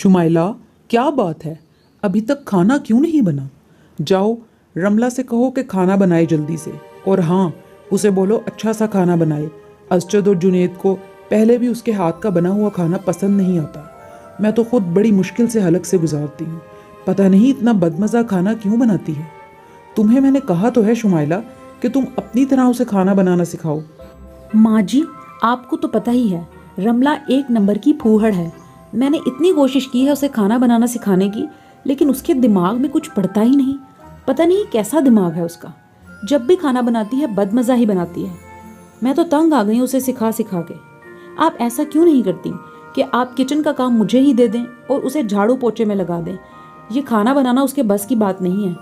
शुमाइला, क्या बात है? अभी तक खाना क्यों नहीं बना? जाओ, रमला से कहो कि खाना बनाए जल्दी से। और हाँ, उसे बोलो अच्छा सा खाना बनाए। असजद और जुनेद को पहले भी उसके हाथ का बना हुआ खाना पसंद नहीं आता। मैं तो खुद बड़ी मुश्किल से हलक से गुजारती हूँ। पता नहीं इतना बदमज़ा खाना क्यों बनाती है। तुम्हें मैंने कहा तो है शुमाइला कि तुम अपनी तरह उसे खाना बनाना सिखाओ। माँ जी, आपको तो पता ही है, रमला एक नंबर की फूहड़ है। मैंने इतनी कोशिश की है उसे खाना बनाना सिखाने की, लेकिन उसके दिमाग में कुछ पड़ता ही नहीं। पता नहीं कैसा दिमाग है उसका। जब भी खाना बनाती है बदमज़ा ही बनाती है। मैं तो तंग आ गई उसे सिखा सिखा के। आप ऐसा क्यों नहीं करती कि आप किचन का काम मुझे ही दे दें और उसे झाड़ू पोछे में लगा दें। ये खाना बनाना उसके बस की बात नहीं है।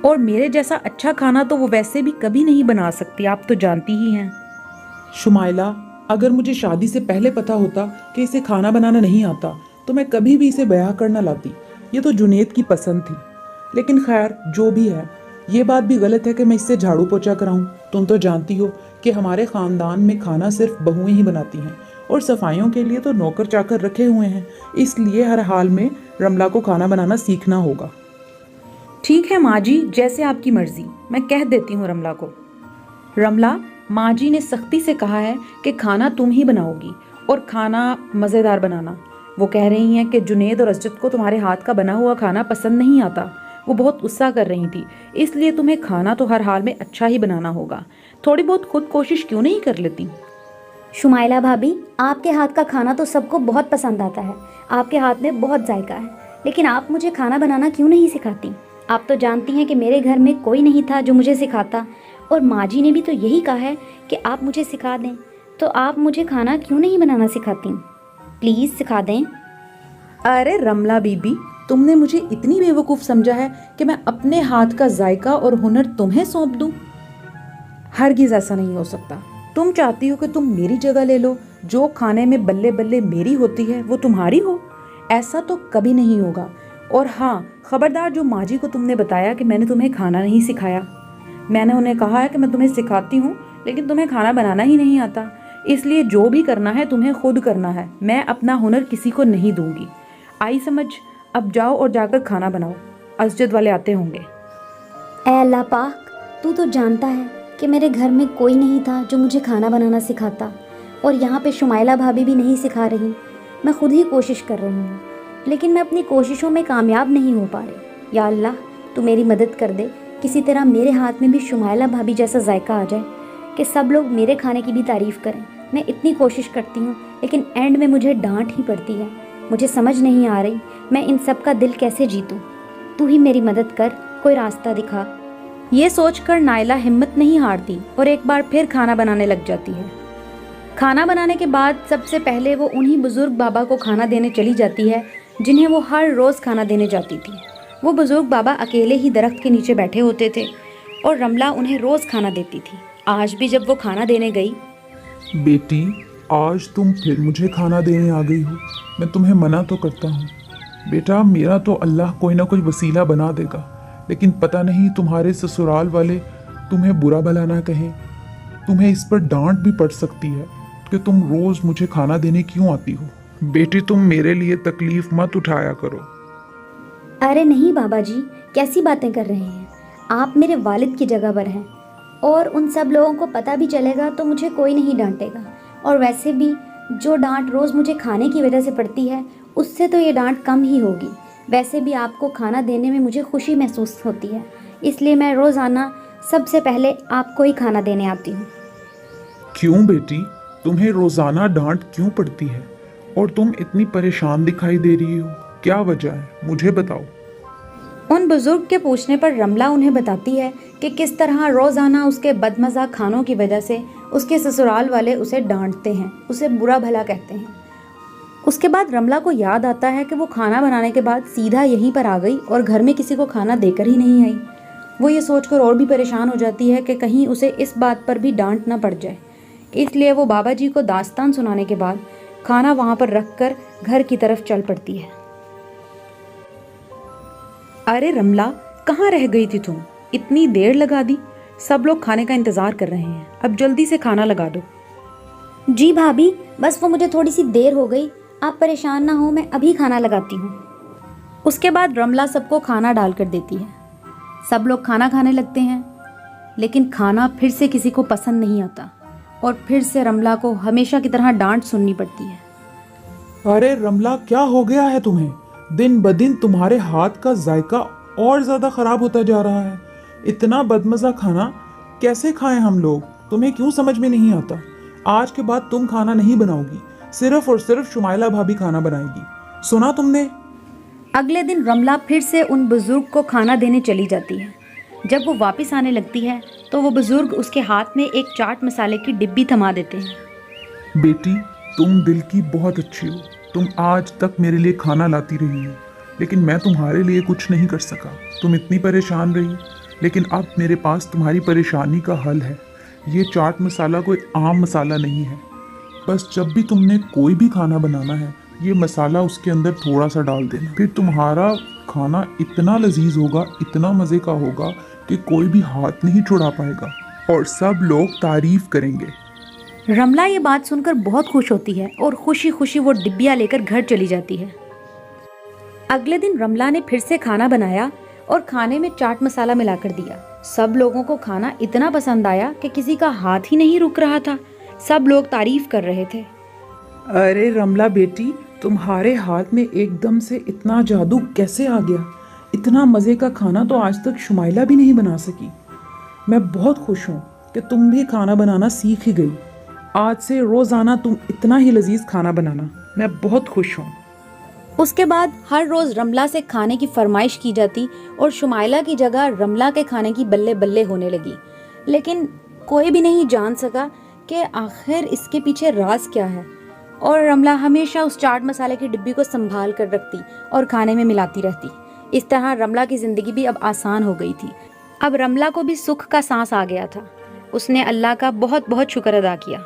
और मेरे जैसा अच्छा खाना तो वो वैसे भी कभी नहीं बना सकती, आप तो जानती ही हैं। शुमाइला, अगर मुझे शादी से पहले पता होता कि इसे खाना बनाना नहीं आता तो मैं कभी भी इसे ब्याह करना लाती। ये तो जुनेद की पसंद थी। लेकिन खैर, जो भी है, ये बात भी गलत है कि मैं इससे झाड़ू पोछा कराऊं। तुम तो जानती हो कि हमारे ख़ानदान में खाना सिर्फ बहुएं ही बनाती हैं और सफाइयों के लिए तो नौकर चाकर रखे हुए हैं। इसलिए हर हाल में रमला को खाना बनाना सीखना होगा। ठीक है माँ जी, जैसे आपकी मर्जी। मैं कह देती हूँ रमला को। रमला, माँ जी ने सख्ती से कहा है कि खाना तुम ही बनाओगी और खाना मज़ेदार बनाना। वो कह रही हैं कि जुनेद और असजद को तुम्हारे हाथ का बना हुआ खाना पसंद नहीं आता। वो बहुत गुस्सा कर रही थी, इसलिए तुम्हें खाना तो हर हाल में अच्छा ही बनाना होगा। थोड़ी बहुत खुद कोशिश क्यों नहीं कर लेती? शुमाइला भाभी, आपके हाथ का खाना तो सबको बहुत पसंद आता है। आपके हाथ में बहुत जायका है। लेकिन आप मुझे खाना बनाना क्यों नहीं सिखाती? आप तो जानती हैं कि मेरे घर में कोई नहीं था जो मुझे सिखाता, और माँ जी ने भी तो यही कहा है कि आप मुझे सिखा दें। तो आप मुझे खाना क्यों नहीं बनाना सिखाती? प्लीज़ सिखा दें। अरे रमला बीबी, तुमने मुझे इतनी बेवकूफ़ समझा है कि मैं अपने हाथ का जायका और हुनर तुम्हें सौंप दूं? हरगिज़ ऐसा नहीं हो सकता। तुम चाहती हो कि तुम मेरी जगह ले लो। जो खाने में बल्ले बल्ले मेरी होती है वो तुम्हारी हो? ऐसा तो कभी नहीं होगा। और हाँ, खबरदार, जो माँ जी को तुमने बताया कि मैंने तुम्हें खाना नहीं सिखाया। मैंने उन्हें कहा है कि मैं तुम्हें सिखाती हूँ, लेकिन तुम्हें खाना बनाना ही नहीं आता। इसलिए जो भी करना है तुम्हें खुद करना है। मैं अपना हुनर किसी को नहीं दूंगी। आई समझ? अब जाओ और जाकर खाना बनाओ। असजद वाले आते होंगे। ऐ अल्लाह पाक, तू तो जानता है कि मेरे घर में कोई नहीं था जो मुझे खाना बनाना सिखाता, और यहाँ पे शुमाइला भाभी भी नहीं सिखा रही। मैं खुद ही कोशिश कर रही हूँ, लेकिन मैं अपनी कोशिशों में कामयाब नहीं हो पा रही। या अल्लाह, तू मेरी मदद कर दे। किसी तरह मेरे हाथ में भी शुमाइला भाभी जैसा जायका आ जाए कि सब लोग मेरे खाने की भी तारीफ़ करें। मैं इतनी कोशिश करती हूँ, लेकिन एंड में मुझे डांट ही पड़ती है। मुझे समझ नहीं आ रही मैं इन सब का दिल कैसे जीतूँ। तू ही मेरी मदद कर, कोई रास्ता दिखा। ये सोचकर नायला हिम्मत नहीं हारती और एक बार फिर खाना बनाने लग जाती है। खाना बनाने के बाद सबसे पहले वो उन्हीं बुज़ुर्ग बाबा को खाना देने चली जाती है जिन्हें वो हर रोज़ खाना देने जाती थी। वो बुज़ुर्ग बाबा अकेले ही दरख्त के नीचे बैठे होते थे और रमला उन्हें रोज़ खाना देती थी। आज भी जब वो खाना देने गई, बेटी, आज तुम फिर मुझे खाना देने आ गई हो। मैं तुम्हें मना तो करता हूँ बेटा, मेरा तो अल्लाह कोई ना कोई वसीला बना देगा। लेकिन पता नहीं तुम्हारे ससुराल वाले तुम्हें बुरा भला ना कहें। तुम्हें इस पर डांट भी पड़ सकती है कि तुम रोज़ मुझे खाना देने क्यों आती हो। बेटी, तुम मेरे लिए तकलीफ़ मत उठाया करो। अरे नहीं बाबा जी, कैसी बातें कर रहे हैं आप? मेरे वालिद की जगह पर हैं, और उन सब लोगों को पता भी चलेगा तो मुझे कोई नहीं डांटेगा। और वैसे भी जो डांट रोज़ मुझे खाने की वजह से पड़ती है, उससे तो ये डांट कम ही होगी। वैसे भी आपको खाना देने में मुझे खुशी महसूस होती है, इसलिए मैं रोज़ाना सबसे पहले आपको ही खाना देने आती हूँ। क्यों बेटी, तुम्हें रोज़ाना डांट क्यों पड़ती है? और तुम इतनी परेशान दिखाई दे रही हो, क्या वजह है? मुझे बताओ। उन बुजुर्ग के पूछने पर रमला उन्हें बताती है कि किस तरह रोज़ाना उसके बदमज़ा खानों की वजह से उसके ससुराल वाले उसे डांटते हैं, उसे बुरा भला कहते हैं। उसके बाद रमला को याद आता है कि वो खाना बनाने के बाद सीधा यहीं पर आ गई और घर में किसी को खाना देकर ही नहीं आई। वो ये सोचकर और भी परेशान हो जाती है कि कहीं उसे इस बात पर भी डांट ना पड़ जाए। इसलिए वो बाबा जी को दास्तान सुनाने के बाद खाना वहाँ पर रखकर घर की तरफ चल पड़ती है। अरे रमला, कहाँ रह गई थी तुम? इतनी देर लगा दी। सब लोग खाने का इंतज़ार कर रहे हैं, अब जल्दी से खाना लगा दो। जी भाभी, बस वो मुझे थोड़ी सी देर हो गई। आप परेशान ना हो, मैं अभी खाना लगाती हूँ। उसके बाद रमला सबको खाना डालकर देती है। सब लोग खाना खाने लगते हैं, लेकिन खाना फिर से किसी को पसंद नहीं आता और फिर से रमला को हमेशा की तरह डांट सुननी पड़ती है। अरे रमला, क्या हो गया है तुम्हें? दिन ब दिन तुम्हारे हाथ का जायका और ज़्यादा ख़राब होता जा रहा है। इतना बदमज़ा खाना कैसे खाएं हम लोग? तुम्हें क्यों समझ में नहीं आता? आज के बाद तुम खाना नहीं बनाओगी, सिर्फ और सिर्फ शुमाइला भाभी खाना बनाएगी। सुना तुमने? अगले दिन रमला फिर से उन बुजुर्ग को खाना देने चली जाती है। जब वो वापस आने लगती है तो वो बुजुर्ग उसके हाथ में एक चाट मसाले की डिब्बी थमा देते हैं। बेटी, तुम दिल की बहुत अच्छी हो। तुम आज तक मेरे लिए खाना लाती रही हो, लेकिन मैं तुम्हारे लिए कुछ नहीं कर सका। तुम इतनी परेशान रही, लेकिन अब मेरे पास तुम्हारी परेशानी का हल है। ये चाट मसाला कोई आम मसाला नहीं है। बस जब भी तुमने कोई भी खाना बनाना है, ये मसाला उसके अंदर थोड़ा सा डाल देना। फिर तुम्हारा खाना इतना लजीज होगा, इतना मज़े का होगा कि कोई भी हाथ नहीं छुड़ा पाएगा और सब लोग तारीफ करेंगे। रमला ये बात सुनकर बहुत खुश होती है और खुशी खुशी वो डिब्बियाँ लेकर घर चली जाती है। अगले दिन रमला ने फिर से खाना बनाया और खाने में चाट मसाला मिलाकर दिया। सब लोगों को खाना इतना पसंद आया कि किसी का हाथ ही नहीं रुक रहा था। सब लोग तारीफ कर रहे थे। अरे रमला बेटी, तुम्हारे हाथ में एकदम से इतना जादू कैसे आ गया? इतना मज़े का खाना तो आज तक शुमाइला भी नहीं बना सकी। मैं बहुत खुश हूँ कि तुम भी खाना बनाना सीख ही गई। आज से रोज़ाना तुम इतना ही लजीज खाना बनाना। मैं बहुत खुश हूँ। उसके बाद हर रोज़ रमला से खाने की फरमाइश की जाती और शुमाइला की जगह रमला के खाने की बल्ले बल्ले होने लगी। लेकिन कोई भी नहीं जान सका कि आखिर इसके पीछे राज क्या है। और रमला हमेशा उस चाट मसाले की डिब्बी को संभाल कर रखती और खाने में मिलाती रहती। इस तरह रमला की ज़िंदगी भी अब आसान हो गई थी। अब रमला को भी सुख का सांस आ गया था। उसने अल्लाह का बहुत बहुत शुक्र अदा किया।